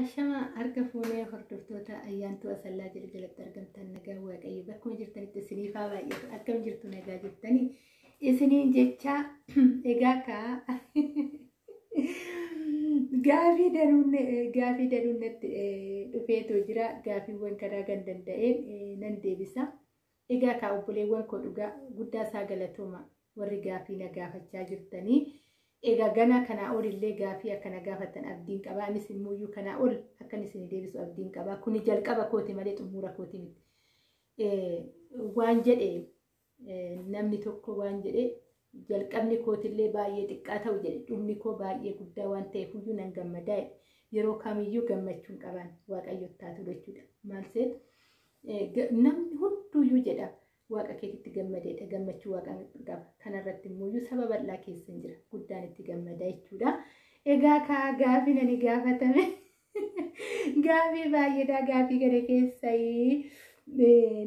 Ashama harka fuunee hordoftoota ayyaantuu asallaa jalatti argamtan nagaa waaqayyo bakkuma jirtanitti isiniifaa baay'atu akkam jirtu nagaa jirtanii isiniin jecha egaa kaa gaafii danuunnatti dhufeetoo jira gaafiiwwan karaa kan danda'een nan deebisa egaa kaa obboleewwan koo dhugaa guddaa isaa galatooma warri gaafii na gaafachaa jirtanii egaa gana kana olillee gaafii akkana gaafatan abdiin qaba anis immoo kana ol akkan isin deebisu abdiin qaba kuni jalqaba kooti malee xumura kooti miti waan jedhe namni tokko waan jedhe jalqabni kootillee baay'ee xiqqaa ta'u jedhe dhumni koo baay'ee guddaa waan ta'eef iyyuu nan gammadaa yeroo kamiyyuu gammachuun qaban waaqayyo taatu jechuudha maal seet namni hunduyyuu jedha waaqa keetitti gammadeedha gammachuu waaqaan qaba kanarratti immoo sababa bal'aa keessan jira guddaan itti gammadaa jechuudha egaa kaa gaafii nani gaafatame gaafii baay'eedha gaafii kana keessaa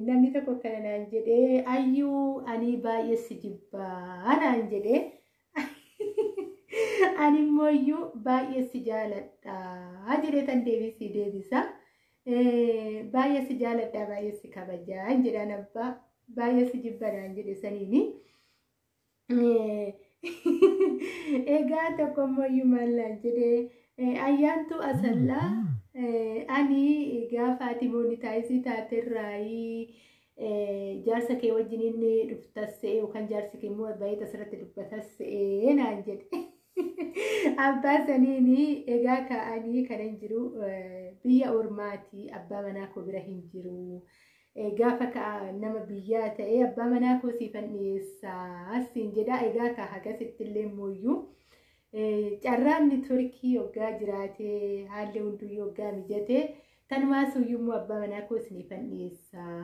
namni tokko kana naan jedhee ayyuu ani baay'ee si jibbaa naan jedhee ani immoo iyyuu baay'ee si jaaladha jedhee tan deebisa baay'ee si jaaladha baay'ee si kabajaa jedhaan abbaa baay'ee si jibbanaan jedhe saniini egaa tokko immoo maal naan jedhee ayyaantuu asallaa ani gaafa ati moonitaayisii taaterraayii jaarsa kee wajjin inni dhuftasse yookaan jaarsi kee immoo baay'ee asirratti dubbatasse naan jedhe abbaa saniini egaa ka'anii kanan jiru biyya ormaati abbaa manaa koo bira hin jiru gaafa ka'a nama biyyaa ta'ee abbaa manaa koo siifan dhiyeessaa siin jedha egaa kaa hagasitti illee mooyyuu carraanni turkii yoggaa jiraatee haalli hunduyyuu yoggaa mijatee tanumaa suuyyuu immoo abbaa manaa koo siifan dhiyeessaa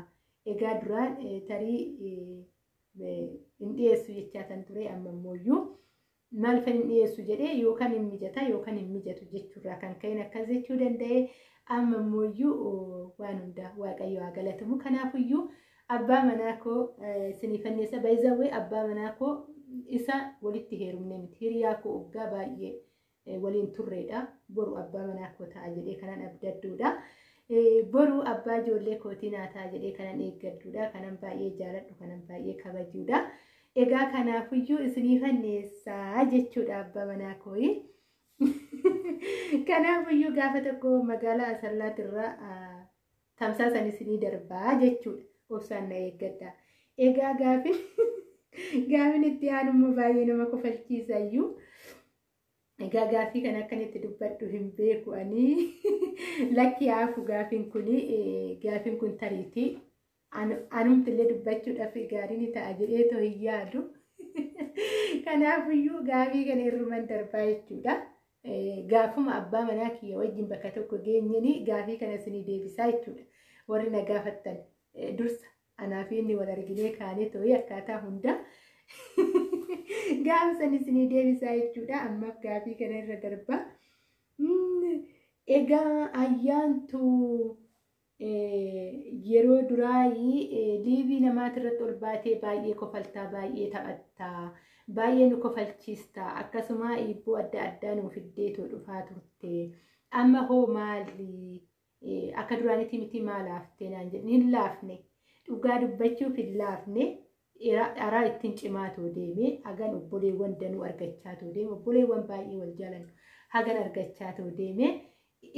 egaa duraan tarii hin dhiyeessu jechaa tan ture amma mooyyuu maal kan hin dhiyeessu jedhee yookaan hin mijata yookaan hin mijatu jechuurraa kan ka'in akkas jechuu danda'e amma mooyyuu waan hundaa waaqayyo haa galatamu kanaafuyyuu abbaa manaa koo sinifanneessa baay'izawee abbaa manaa koo isa walitti heerumne miti hiriyaa koo waggaa baay'ee waliin turreedha boru abbaa manaa koo ta'a jedhee kanan abdadduudha boru abbaa ijoollee kootii naa ta'a jedhee kanan eeggadduudha kanan baay'ee jaaladhu kanan baay'ee kabajuudha egaa kanaafuyyuu isinifanneessaa jechuudha abbaa manaa kooyi kanaafuyyuu gaafa tokko magaalaa asallaatirraa tamsaasan isinii darbaa jechuudha obsaan na eeggadha egaa gaafin itti aanummoo baay'ee nama kofalchiisayyuu egaa gaafii kan akkanitti dubbadhu hin beeku ani lakki haafu gaafin kun tariitii anumtillee dubbachuudhaaf gaariin ta'a jedhee too hin yaadu kanaafuyyuu gaafii kana irruman darbaa jechuudha gaafuma abbaa manaa kiyya wajjin bakka tokko geenyanii gaafii kana isinii deebisaa jechuudha warri na gaafattan dursa anaa fi inni wal arginee kaanee too'ii akkaataa hunda gaafa san isinii deebisaa jechuudha ammaaf gaafii kana irra darbaa egaa ayyaantuu yeroo duraayii liivii namaatirratti ol baatee baay'ee kofaltaa baay'ee taphattaa baay'ee nu kofalchiistaa akkasuma ibboo adda addaa nuuf fiddeetoo dhufaa turte amma hoo maali akka duraanitti miti maal laaftee naan jedhe hin laafne dhugaa dubbachuuf hin laafne dharaa ittiin cimaatoo deeme hagan obboleewwan danuu argachaatoo deeme obboleewwan baay'ee wal jaalannu hagan argachaatoo deeme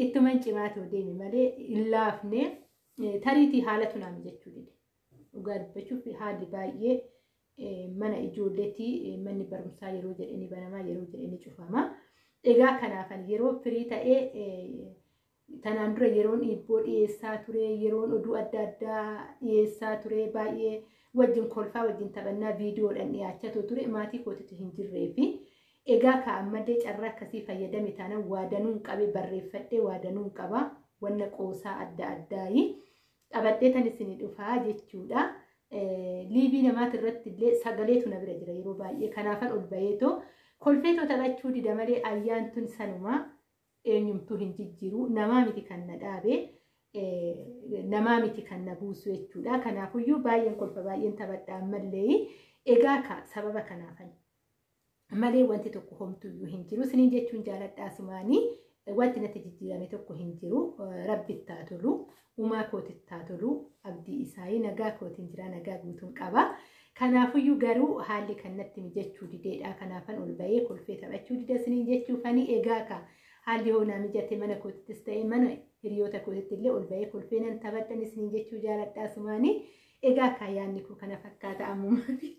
ittuman cimaatoo deeme malee hin laafne tariitii haalatu naam jechuu dide dhugaa dubbachuuf haalli baay'ee mana ijoolleetii manni barumsaa yeroo jedhanii banamaa yeroo jedhanii cufama egaa kanaafan yeroo firii ta'ee tanaan dura yeroon ibboo dhiyeessaa ture yeroon oduu adda addaa dhiyeessaa ture baay'ee wajjin kolfaa wajjin taphannaa viidiyoodhaan dhiyaachaa ture maatii kootitti hin jirreefi egaa ka'ammallee carraa akkasii fayyadame taanaan waadanuun qabe barreeffadhee waadanuun qaba wanna qoosaa adda addaayi qabadhee tan isinii dhufaa jechuudha liivii namaatirratti illee sagaleetu na bira jira yeroo baay'ee kanaafan ol baheetoo kolfeetoo taphachuu dida malee ayyaantuun sanumaa eenyumtuu hin jijjiiru namaa miti kan na dhaabe namaa miti kan na buusu jechuudha kanaafuyyuu baay'een kolfa baay'een taphadhaa ammallee egaa sababa kanaafan malee wanti tokko homtuyyuu hin jiru siniin jechuun jaaladhaa sumaanii wanti natti jijjiirame tokko hin jiru. Rabbitti haa tolu, uumaa kootitti haa tolu, abdii isaa nagaa kootiin jira, nagaa guutuun qaba. Kanaafiyyuu garuu haalli kan natti mijachuu dideedha. Kanaafan ol bahee kolfee taphachuu dida isiniin jechuufanii egaa ka haalli hoonaa mijate mana kootittis ta'e mana hiriyoota kootitti illee ol bahee kolfee nan taphadhan isiniin jechuu jaaladhaa sumaanii. Egaa kayyaanni koo kana fakkaata ammumaa fi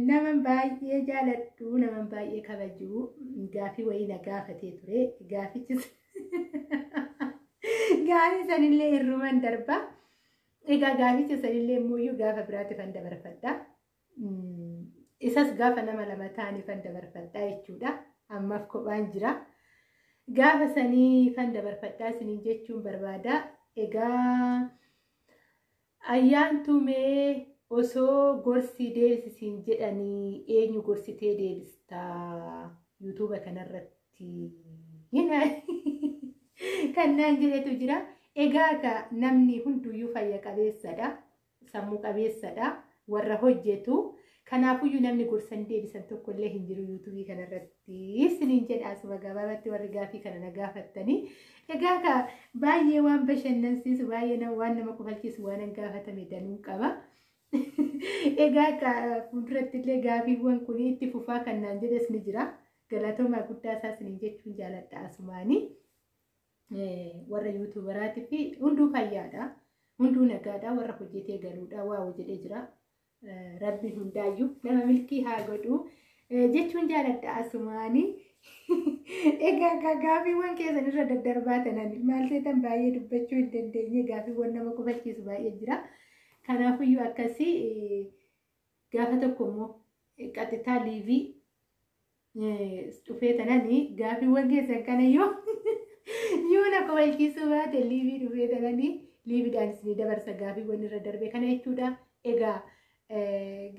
nama baay'ee jaaladhu, nama baay'ee kabaju gaafii wayii na gaafatee ture. Gaafichis gaafii sanillee irruman darba. Egaa gaaficha sanillee immoo gaafa biraatti fan dabarfadha. Isas gaafa nama lama ta'anii fan dabarfadha jechuudha. Ammaaf kophaan jira. Gaafa sanii fan dabarfadhaa isiniin jechuun barbaada. Egaa ayyaantu mee osoo gorsii deebisiin jedhanii eenyu gorsitee deebistaa YouTube kanarratti kannaan jedhetu jira. Egaa namni hunduyyuu fayya qabeessadha, sammuu qabeessadha, warra hojjetu. Kanaafiyyuu namni gorsan deebisan tokko illee hin jiru YouTube kanarratti isiniin jedha. Asuma gabaabatti warri gaafii kana na gaafattanii. Egaa baay'ee waan bashannansiisu, baay'ee waan nama kofalchiisu waan gaafatame danuu qaba. Egaa fuulduratti illee gaafiiwwan kun itti fufaa kan naan jedhes ni jira. Galatoomaa guddaa isaa isiniin jechuun jaaladha asumaanii. Warra YouTuberaatiif hunduu fayyaadha, hunduu nagaadha, warra hojjetee galuudha waa hojjetee jira. Rabbi hundaayyuu nama milkii haa godhu jechuun jaaladha asumaanii. Egaa gaafiiwwan keessan irra daddarbaa tanan maal seetan baay'ee dubbachuu hin dandeenye, gaafiiwwan nama kofalchiisu baay'ee jira. Kanaafiyyuu akkasii gaafa tokko immoo qaxitaa liivii dhufee tananii gaafiiwwan keessan kana yoo na kofalchiisuu baate liivii dhufee tananii liiviidhaan isinii dabarsa gaafiiwwan irra darbe kana jechuudha. Egaa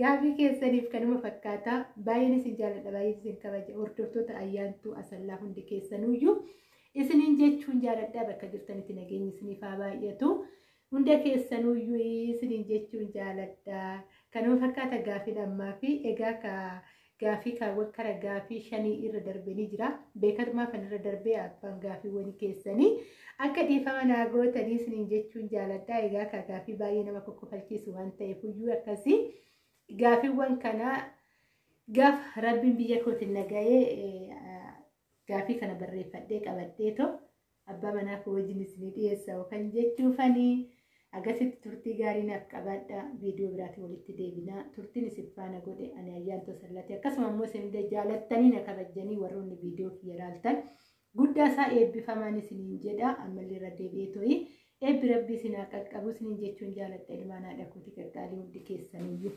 gaafii keessaniif kanuma fakkaata. Baay'een isin jaaladha, baay'een isin kabaja. Hordoftoota ayyaantuu asallaa hundi keessanuyyuu isiniin jechuun jaaladha. Bakka jirtanitti nageenyi isiniif haa baay'atu. Hunda keessanuyyuu isiniin jechuun jaaladha. Kanuma fakkaata gaafiin ammaa fi egaa gaafii kaawwan kara gaafii 5 irra darbanii jira. Beekatumaa kan irra darbee abbaan gaafiiwwan keessanii akka dhiifama naa gootanii isiniin jechuun jaaladha. Egaa gaafii baay'ee nama kokkofalchiisu waan ta'eef iyyuu akkasii gaafiiwwan kana gaafa rabbiin biyya kootiin nagahee gaafii kana barreeffadhee qabadhee abbaa manaa koo wajjin isinii dhiyeessa kan jechuufanii. Agasitti turtii gaarii naaf qabaadha. Viidiyoo biraatti walitti deebinaa. Turtiin isin faana godhe ani ayyaantoo sallate. Akkasuma immoo isin jaalattanii na kabajanii warroonni viidiyoo kiyya ilaaltan guddaa isaa eebbifamaan isiniin jedha. Ammallee irra deebi'ee to'ii eebbi rabbii isin haa qaqqabu isiniin jechuun jaaladha. Ilmaan haadha kootii qaqqaalii hundi keessaniyyuu.